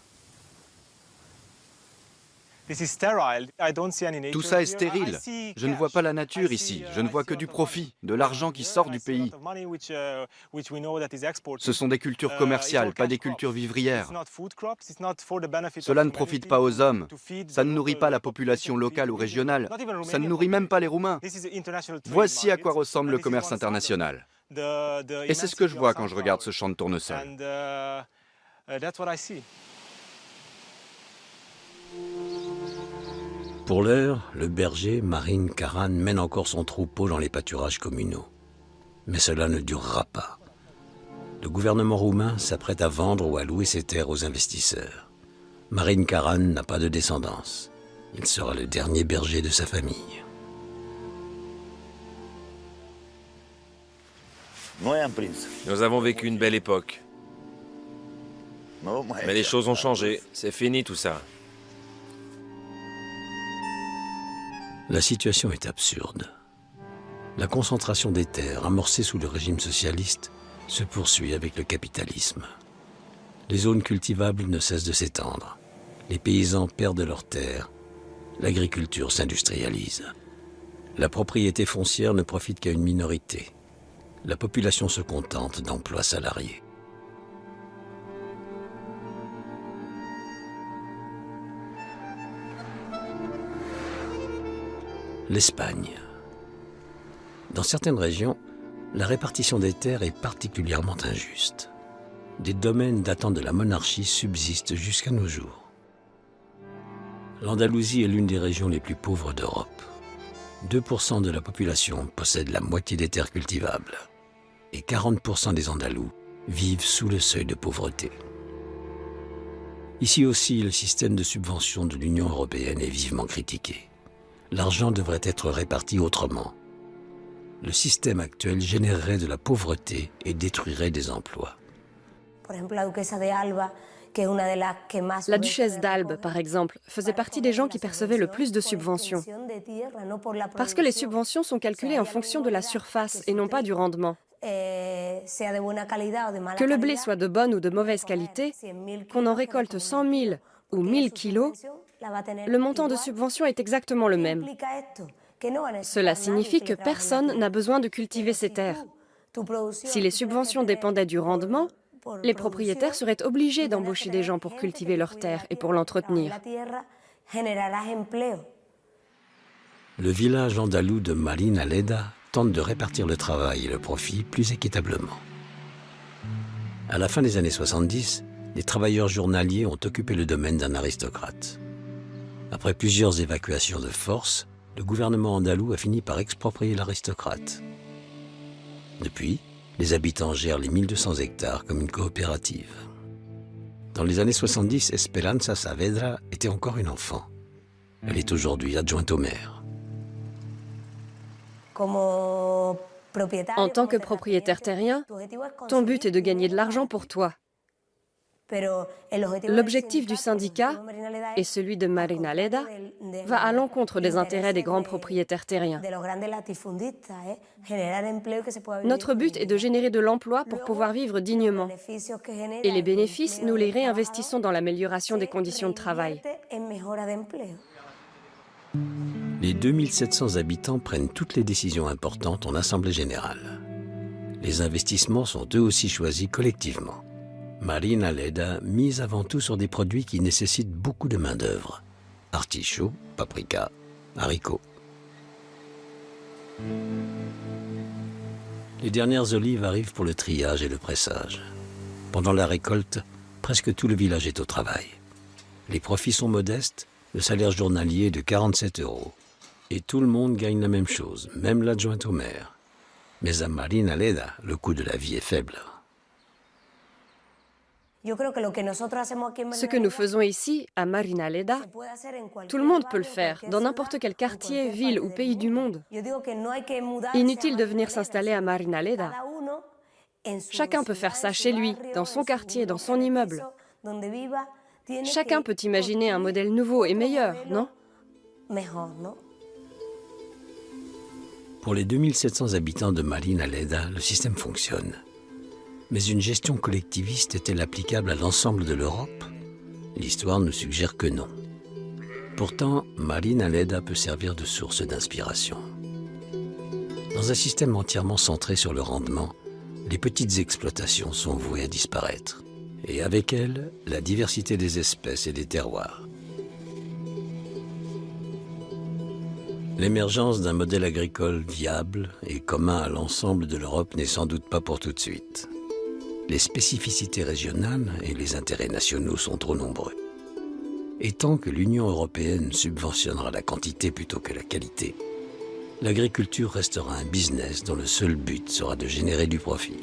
Speaker 7: Tout ça est stérile. Je ne vois pas la nature ici. Je ne vois que du profit, de l'argent qui sort du pays. Ce sont des cultures commerciales, pas des cultures vivrières. Cela ne profite pas aux hommes. Ça ne nourrit pas la population locale ou régionale. Ça ne nourrit même pas les Roumains. Voici à quoi ressemble le commerce international. Et c'est ce que je vois quand je regarde ce champ de tournesol.
Speaker 1: Pour l'heure, le berger Marin Karan mène encore son troupeau dans les pâturages communaux. Mais cela ne durera pas. Le gouvernement roumain s'apprête à vendre ou à louer ses terres aux investisseurs. Marin Karan n'a pas de descendance. Il sera le dernier berger de sa famille.
Speaker 5: Nous avons vécu une belle époque. Mais les choses ont changé. C'est fini tout ça.
Speaker 1: La situation est absurde. La concentration des terres amorcée sous le régime socialiste se poursuit avec le capitalisme. Les zones cultivables ne cessent de s'étendre. Les paysans perdent leurs terres. L'agriculture s'industrialise. La propriété foncière ne profite qu'à une minorité. La population se contente d'emplois salariés. L'Espagne. Dans certaines régions, la répartition des terres est particulièrement injuste. Des domaines datant de la monarchie subsistent jusqu'à nos jours. L'Andalousie est l'une des régions les plus pauvres d'Europe. 2% de la population possède la moitié des terres cultivables. Et 40% des Andalous vivent sous le seuil de pauvreté. Ici aussi, le système de subvention de l'Union européenne est vivement critiqué. L'argent devrait être réparti autrement. Le système actuel générerait de la pauvreté et détruirait des emplois.
Speaker 9: La duchesse d'Albe, par exemple, faisait partie des gens qui percevaient le plus de subventions. Parce que les subventions sont calculées en fonction de la surface et non pas du rendement. Que le blé soit de bonne ou de mauvaise qualité, qu'on en récolte 100 000 ou 1000 kilos, le montant de subvention est exactement le même. Cela signifie que personne n'a besoin de cultiver ses terres. Si les subventions dépendaient du rendement, les propriétaires seraient obligés d'embaucher des gens pour cultiver leurs terres et pour l'entretenir.
Speaker 1: Le village andalou de Marin Aleda tente de répartir le travail et le profit plus équitablement. À la fin des années 70, les travailleurs journaliers ont occupé le domaine d'un aristocrate. Après plusieurs évacuations de force, le gouvernement andalou a fini par exproprier l'aristocrate. Depuis, les habitants gèrent les 1200 hectares comme une coopérative. Dans les années 70, Esperanza Saavedra était encore une enfant. Elle est aujourd'hui adjointe au maire.
Speaker 9: En tant que propriétaire terrien, ton but est de gagner de l'argent pour toi. L'objectif du syndicat et celui de Marinaleda va à l'encontre des intérêts des grands propriétaires terriens. Notre but est de générer de l'emploi pour pouvoir vivre dignement. Et les bénéfices, nous les réinvestissons dans l'amélioration des conditions de travail.
Speaker 1: Les 2700 habitants prennent toutes les décisions importantes en assemblée générale. Les investissements sont eux aussi choisis collectivement. Marinaleda mise avant tout sur des produits qui nécessitent beaucoup de main-d'œuvre. Artichauts, paprika, haricots. Les dernières olives arrivent pour le triage et le pressage. Pendant la récolte, presque tout le village est au travail. Les profits sont modestes, le salaire journalier est de 47 €. Et tout le monde gagne la même chose, même l'adjointe au maire. Mais à Marinaleda, le coût de la vie est faible.
Speaker 9: Ce que nous faisons ici, à Marinaleda, tout le monde peut le faire, dans n'importe quel quartier, ville ou pays du monde. Inutile de venir s'installer à Marinaleda. Chacun peut faire ça chez lui, dans son quartier, dans son immeuble. Chacun peut imaginer un modèle nouveau et meilleur, non?
Speaker 1: Pour les 2700 habitants de Marinaleda, le système fonctionne. Mais une gestion collectiviste est-elle applicable à l'ensemble de l'Europe? L'histoire nous suggère que non. Pourtant, Marinaleda peut servir de source d'inspiration. Dans un système entièrement centré sur le rendement, les petites exploitations sont vouées à disparaître. Et avec elles, la diversité des espèces et des terroirs. L'émergence d'un modèle agricole viable et commun à l'ensemble de l'Europe n'est sans doute pas pour tout de suite. Les spécificités régionales et les intérêts nationaux sont trop nombreux. Et tant que l'Union européenne subventionnera la quantité plutôt que la qualité, l'agriculture restera un business dont le seul but sera de générer du profit.